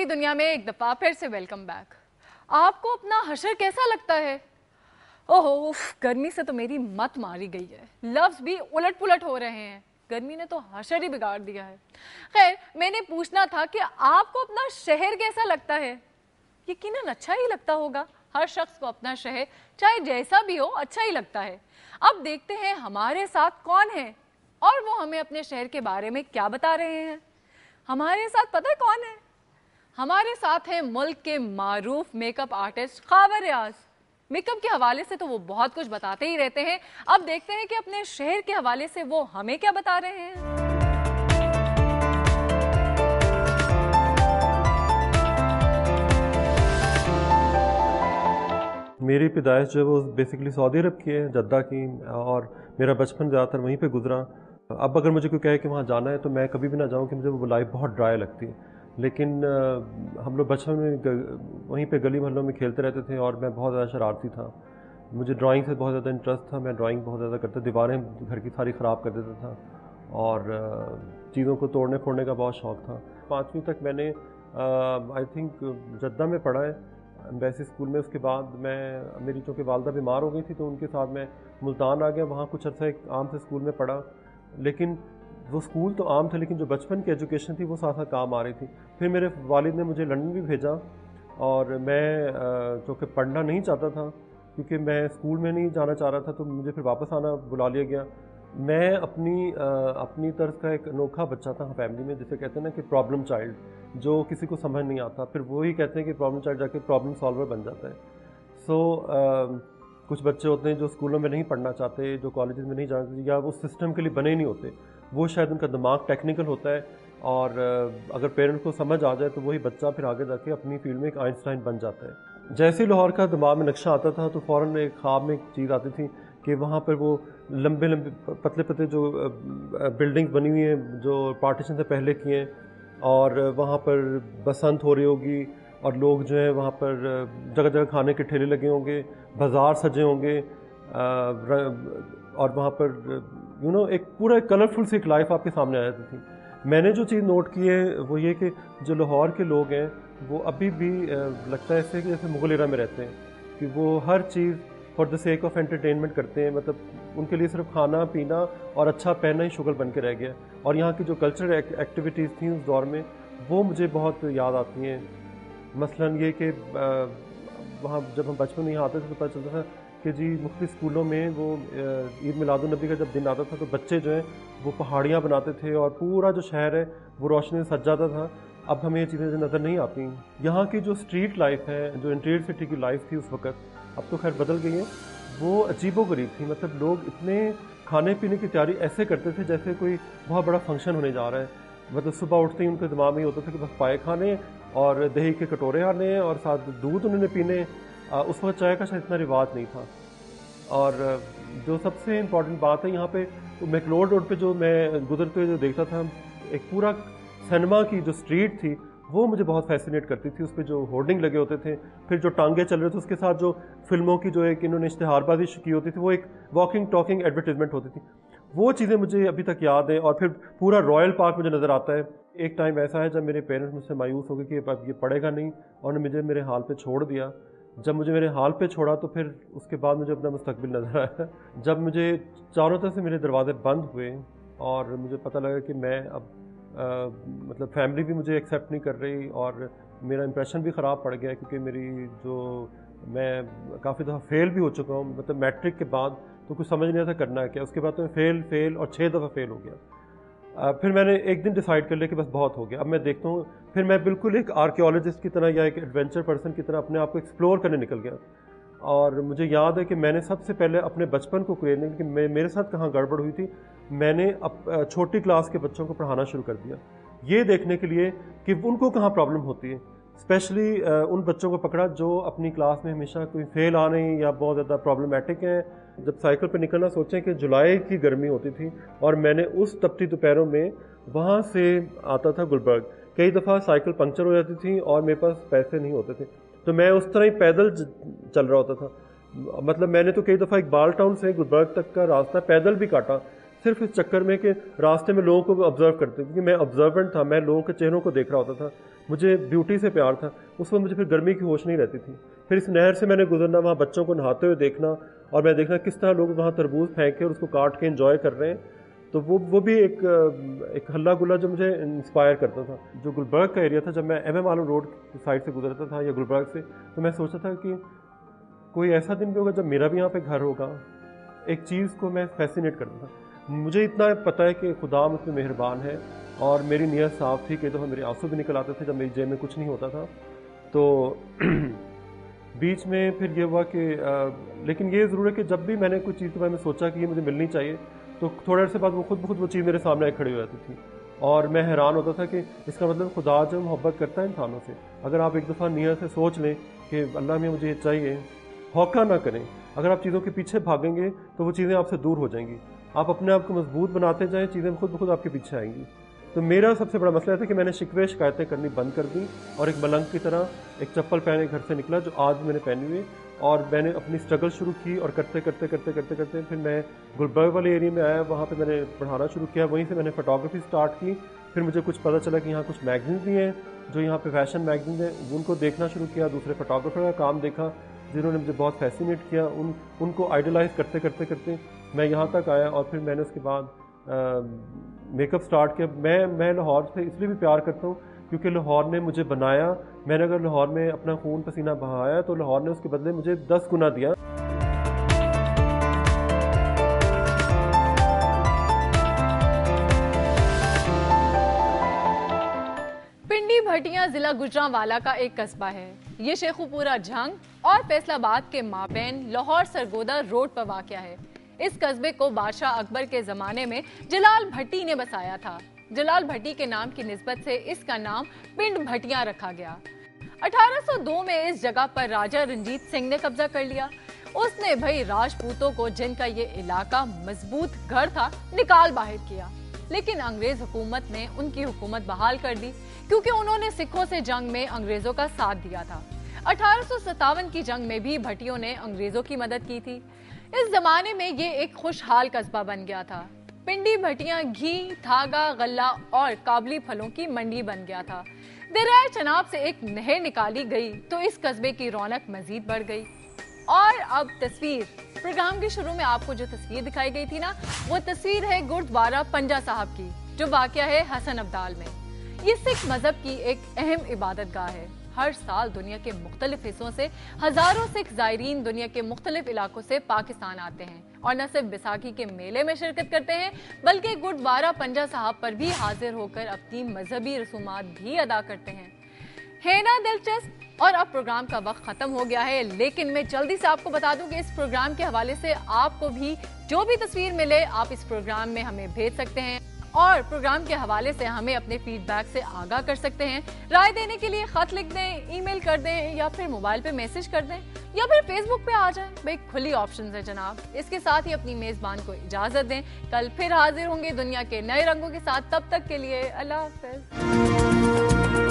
میری دنیا میں ایک دفعہ پھر سے ویلکم بیک. آپ کو اپنا حشر کیسا لگتا ہے؟ اوہ گرمی سے تو میری مت ماری گئی ہے, لفظ بھی الٹ پلٹ ہو رہے ہیں. گرمی نے تو حشر ہی بگاڑ دیا ہے. خیر, میں نے پوچھنا تھا کہ آپ کو اپنا شہر کیسا لگتا ہے؟ یقیناً اچھا ہی لگتا ہوگا. ہر شخص کو اپنا شہر چاہے جیسا بھی ہو اچھا ہی لگتا ہے. اب دیکھتے ہیں ہمارے ساتھ کون ہے اور وہ ہمیں اپنے شہر کے بارے میں کیا بتا رہے ہیں. ہمارے ساتھ پتہ ہے کون ہے؟ ہمارے ساتھ ہیں ملک کے معروف میک اپ آرٹسٹ خاور ریاض. میک اپ کے حوالے سے تو وہ بہت کچھ بتاتے ہی رہتے ہیں. اب دیکھتے ہیں کہ اپنے شہر کے حوالے سے وہ ہمیں کیا بتا رہے ہیں. میری پیدائش جو ہے وہ بیسکلی سعودی عرب کی ہے, جدہ کی, اور میرا بچپن زیادہ تر وہیں پہ گزرا. اب اگر مجھے کوئی کہے کہ وہاں جانا ہے تو میں کبھی بھی نہ جاؤں کہ مجھے وہ لائف بہت ڈرائی لگتی ہے. لیکن ہم لوگ بچپن میں وہیں پہ گلی محلوں میں کھیلتے رہتے تھے اور میں بہت زیادہ شرارتی تھا. مجھے ڈرائنگ سے بہت زیادہ انٹرسٹ تھا. میں ڈرائنگ بہت زیادہ کرتا, دیواریں گھر کی ساری خراب کر دیتا تھا اور چیزوں کو توڑنے پھوڑنے کا بہت شوق تھا. 5ویں تک میں نے آئی تھنک جدہ میں پڑھا ہے, ایمبیسی اسکول میں. اس کے بعد میری چونکہ والدہ بیمار ہو گئی تھی تو ان کے ساتھ میں ملتان آ گیا. وہاں کچھ عرصہ ایک عام سے اسکول میں پڑھا, لیکن وہ اسکول تو عام تھا لیکن جو بچپن کی ایجوکیشن تھی وہ ساتھ ساتھ کام آ رہی تھی. پھر میرے والد نے مجھے لنڈن بھی بھیجا اور میں چونکہ پڑھنا نہیں چاہتا تھا کیونکہ میں اسکول میں نہیں جانا چاہ رہا تھا تو مجھے پھر واپس آنا بلا لیا گیا. میں اپنی طرز کا ایک انوکھا بچہ تھا فیملی میں, جسے کہتے ہیں نا کہ پرابلم چائلڈ, جو کسی کو سمجھ نہیں آتا. پھر وہی کہتے ہیں کہ پرابلم چائلڈ جا کے پرابلم سالور بن جاتا ہے. کچھ بچے ہوتے ہیں جو اسکولوں میں نہیں پڑھنا چاہتے, جو کالجز میں نہیں جانا چاہتے, یا وہ سسٹم کے لیے بنے نہیں ہوتے. وہ شاید ان کا دماغ ٹیکنیکل ہوتا ہے اور اگر پیرنٹ کو سمجھ آ جائے تو وہی بچہ پھر آگے جا کے اپنی فیلڈ میں ایک آئنسٹائن بن جاتا ہے. جیسے لاہور کا دماغ میں نقشہ آتا تھا تو فوراً ایک خواب میں ایک چیز آتی تھی کہ وہاں پر وہ لمبے پتلے پتلے جو بلڈنگز بنی ہوئی ہیں جو پارٹیشن سے پہلے کی ہیں, اور وہاں پر بسنت ہو رہی ہوگی اور لوگ جو ہیں وہاں پر جگہ جگہ کھانے کے ٹھیلے لگے ہوں گے, بازار سجے ہوں گے, اور وہاں پر ایک پورا کلرفل سی ایک لائف آپ کے سامنے آ جاتی تھی. میں نے جو چیز نوٹ کی ہے وہ یہ کہ جو لاہور کے لوگ ہیں وہ ابھی بھی لگتا ہے ایسے کہ جیسے مغل ایرا میں رہتے ہیں, کہ وہ ہر چیز for the sake of entertainment کرتے ہیں. مطلب ان کے لیے صرف کھانا پینا اور اچھا پہننا ہی شغل بن کے رہ گیا. اور یہاں کی جو کلچرل ایکٹیویٹیز تھیں اس دور میں وہ مجھے بہت یاد آتی ہیں. مثلاً یہ کہ وہاں جب ہم بچپن میں یہاں آتے تھے تو پتہ چلتا تھا کہ جی مختلف اسکولوں میں وہ عید میلاد النبی کا جب دن آتا تھا تو بچے جو ہیں وہ پہاڑیاں بناتے تھے اور پورا جو شہر ہے وہ روشنی سے سج جاتا تھا. اب ہمیں یہ چیزیں نظر نہیں آتی. یہاں کی جو اسٹریٹ لائف ہے, جو انٹیریئر سٹی کی لائف تھی اس وقت, اب تو خیر بدل گئی ہے, وہ عجیب و غریب تھی. مطلب لوگ اتنے کھانے پینے کی تیاری ایسے کرتے تھے جیسے کوئی بہت بڑا فنکشن ہونے جا رہا ہے. مطلب صبح اٹھتے ہی ان کے دماغ میں یہ ہوتا تھا کہ بس پائے کھانے اور دہی کے کٹورے آنے اور ساتھ دودھ انہوں نے پینے. اس وقت چائے کا شاید اتنا رواج نہیں تھا. اور جو سب سے امپورٹنٹ بات ہے یہاں پہ میکلوڈ روڈ پہ جو میں گزرتے ہوئے جو دیکھتا تھا, ایک پورا سینما کی جو اسٹریٹ تھی وہ مجھے بہت فیسینیٹ کرتی تھی. اس پہ جو ہورڈنگ لگے ہوتے تھے, پھر جو ٹانگے چل رہے تھے, اس کے ساتھ جو فلموں کی جو ایک انہوں نے اشتہار بازی کی ہوتی تھی, وہ ایک واکنگ ٹاکنگ ایڈورٹیزمنٹ ہوتی تھی. وہ چیزیں مجھے ابھی تک یاد ہیں. اور پھر پورا رائل پارک مجھے نظر آتا ہے. ایک ٹائم ایسا ہے جب میرے پیرنٹس مجھ سے مایوس ہو گئے کہ اب یہ پڑھے گا نہیں, اور انہوں نے مجھے میرے حال پہ چھوڑ دیا. جب مجھے میرے حال پہ چھوڑا تو پھر اس کے بعد مجھے اپنا مستقبل نظر آیا. جب مجھے چاروں طرف سے میرے دروازے بند ہوئے اور مجھے پتہ لگا کہ میں اب مطلب فیملی بھی مجھے ایکسیپٹ نہیں کر رہی اور میرا امپریشن بھی خراب پڑ گیا, کیونکہ میری جو میں کافی دفعہ فیل بھی ہو چکا ہوں. مطلب میٹرک کے بعد تو کچھ سمجھ نہیں آتا کرنا ہے کیا. اس کے بعد تو میں فیل اور 6 دفعہ فیل ہو گیا. پھر میں نے ایک دن ڈیسائیڈ کر لیا کہ بس بہت ہو گیا. اب میں دیکھتا ہوں, پھر میں بالکل ایک آرکیولوجسٹ کی طرح یا ایک ایڈونچر پرسن کی طرح اپنے آپ کو ایکسپلور کرنے نکل گیا. اور مجھے یاد ہے کہ میں نے سب سے پہلے اپنے بچپن کو کریٹ نہیں کہ میرے ساتھ کہاں گڑبڑ ہوئی تھی. میں نے چھوٹی کلاس کے بچوں کو پڑھانا شروع کر دیا, یہ دیکھنے کے لیے کہ ان کو کہاں پرابلم ہوتی ہے. اسپیشلی ان بچوں کو پکڑا جو اپنی کلاس میں ہمیشہ کوئی فیل آنے یا بہت زیادہ پرابلمٹک ہیں. جب سائیکل پہ نکلنا سوچیں کہ جولائی کی گرمی ہوتی تھی اور میں نے اس تپتی دوپہروں میں وہاں سے آتا تھا گلبرگ. کئی دفعہ سائیکل پنکچر ہو جاتی تھی اور میرے پاس پیسے نہیں ہوتے تھے تو میں اس طرح ہی پیدل چل رہا ہوتا تھا. مطلب میں نے تو کئی دفعہ اقبال ٹاؤن سے گلبرگ تک کا راستہ پیدل بھی کاٹا صرف اس چکر میں کہ راستے میں لوگوں کو آبزرو کرتے، کیونکہ میں آبزرونٹ تھا، میں لوگوں کے چہروں کو دیکھ رہا ہوتا تھا، مجھے بیوٹی سے پیار تھا. اس وقت مجھے پھر گرمی کی ہوش نہیں رہتی تھی. پھر اس نہر سے میں نے گزرنا، وہاں بچوں کو نہاتے ہوئے دیکھنا، اور میں دیکھنا کس طرح لوگ وہاں تربوز پھینک کے اور اس کو کاٹ کے انجوائے کر رہے ہیں. تو وہ بھی ایک ہلا گلا جو مجھے انسپائر کرتا تھا. جو گلبرگ کا ایریا تھا، جب میں ایم عالم روڈ سائڈ سے گزرتا تھا یا گلبرگ سے، تو میں سوچتا تھا کہ کوئی ایسا دن بھی ہوگا جب میرا بھی یہاں پہ گھر ہوگا. ایک چیز کو میں فیسینیٹ کرتا تھا. مجھے اتنا پتہ ہے کہ خدا مجھ پہ مہربان ہے، اور میری نیت صاف تھی کہ تو میرے آنسو بھی نکل آتے تھے جب میری جیب میں کچھ نہیں ہوتا تھا. تو بیچ میں پھر یہ ہوا کہ لیکن یہ ضرور ہے کہ جب بھی میں نے کوئی چیز کے بارے میں سوچا کہ یہ مجھے ملنی چاہیے، تو تھوڑے عرصے بعد وہ خود بخود وہ چیز میرے سامنے آ کھڑی ہو جاتی تھی. اور میں حیران ہوتا تھا کہ اس کا مطلب خدا جو محبت کرتا ہے انسانوں سے، اگر آپ ایک دفعہ نیت سے سوچ لیں کہ اللہ میں مجھے یہ چاہیے، ہوکا نہ کریں. اگر آپ چیزوں کے پیچھے بھاگیں گے تو وہ چیزیں آپ سے دور ہو جائیں گی. آپ اپنے آپ کو مضبوط بناتے جائیں، چیزیں خود بخود آپ کے پیچھے آئیں گی. تو میرا سب سے بڑا مسئلہ تھا کہ میں نے شکوے شکایتیں کرنی بند کر دیں، اور ایک ملنگ کی طرح ایک چپل پہنے گھر سے نکلا، جو آج میں نے پہنی ہوئی. اور میں نے اپنی اسٹرگل شروع کی، اور کرتے پھر میں گلبرگ والے ایریا میں آیا. وہاں پہ میں نے پڑھانا شروع کیا. وہیں سے میں نے فوٹوگرافی سٹارٹ کی. پھر مجھے کچھ پتہ چلا کہ یہاں کچھ میگزینز بھی ہیں، جو یہاں پہ فیشن میگزینز ہیں، ان کو دیکھنا شروع کیا. دوسرے فوٹوگرافر کا کام دیکھا جنہوں نے مجھے بہت فیسینیٹ کیا. ان کو آئیڈلائز کرتے میں یہاں تک آیا. اور پھر میں نے اس کے بعد میک اپ سٹارٹ کیا. میں لاہور سے اس لیے بھی پیار کرتا ہوں کیونکہ لاہور نے مجھے بنایا. میں نے اگر لاہور میں اپنا خون پسینہ بہایا تو لاہور نے اس کے بدلے مجھے 10 گنا دیا. پنڈی بھٹیاں ضلع گوجرانوالا کا ایک قصبہ ہے. یہ شیخوپورہ جھنگ اور فیصل آباد کے مابین لاہور سرگودا روڈ پر واقع ہے. اس قصبے کو بادشاہ اکبر کے زمانے میں جلال بھٹی نے بسایا تھا. جلال بھٹی کے نام کی نسبت سے اس کا نام پنڈ بھٹیاں رکھا گیا. 1802 میں اس جگہ پر راجہ رنجیت سنگھ نے قبضہ کر لیا. اس نے بھائی راجپوتوں کو، جن کا یہ علاقہ مضبوط گھر تھا، نکال باہر کیا. لیکن انگریز حکومت نے ان کی حکومت بحال کر دی کیونکہ انہوں نے سکھوں سے جنگ میں انگریزوں کا ساتھ دیا تھا. 1857 کی جنگ میں بھی بھٹیوں نے انگریزوں کی مدد کی تھی. اس زمانے میں یہ ایک خوشحال قصبہ بن گیا تھا. پنڈی بھٹیاں گھی، دھاگا، غلہ اور کابلی پھلوں کی منڈی بن گیا تھا. دریائے چناب سے ایک نہر نکالی گئی تو اس قصبے کی رونق مزید بڑھ گئی. اور اب تصویر، پروگرام کے شروع میں آپ کو جو تصویر دکھائی گئی تھی نا، وہ تصویر ہے گردوارہ پنجا صاحب کی، جو واقع ہے حسن ابدال میں. یہ سکھ مذہب کی ایک اہم عبادت گاہ ہے. ہر سال دنیا کے مختلف حصوں سے ہزاروں سکھ زائرین دنیا کے مختلف علاقوں سے پاکستان آتے ہیں، اور نہ صرف بیساکھی کے میلے میں شرکت کرتے ہیں بلکہ گردوارہ پنجا صاحب پر بھی حاضر ہو کر اپنی مذہبی رسومات بھی ادا کرتے ہیں. ہے نا دلچسپ؟ اور اب پروگرام کا وقت ختم ہو گیا ہے، لیکن میں جلدی سے آپ کو بتا دوں کہ اس پروگرام کے حوالے سے آپ کو بھی جو بھی تصویر ملے آپ اس پروگرام میں ہمیں بھیج سکتے ہیں، اور پروگرام کے حوالے سے ہمیں اپنے فیڈ بیک سے آگاہ کر سکتے ہیں. رائے دینے کے لیے خط لکھ دیں، ای میل کر دیں، یا پھر موبائل پہ میسج کر دیں، یا پھر فیس بک پہ آ جائیں. بھائی کھلی آپشنز ہیں جناب. اس کے ساتھ ہی اپنی میزبان کو اجازت دیں. کل پھر حاضر ہوں گے دنیا کے نئے رنگوں کے ساتھ. تب تک کے لیے اللہ حافظ.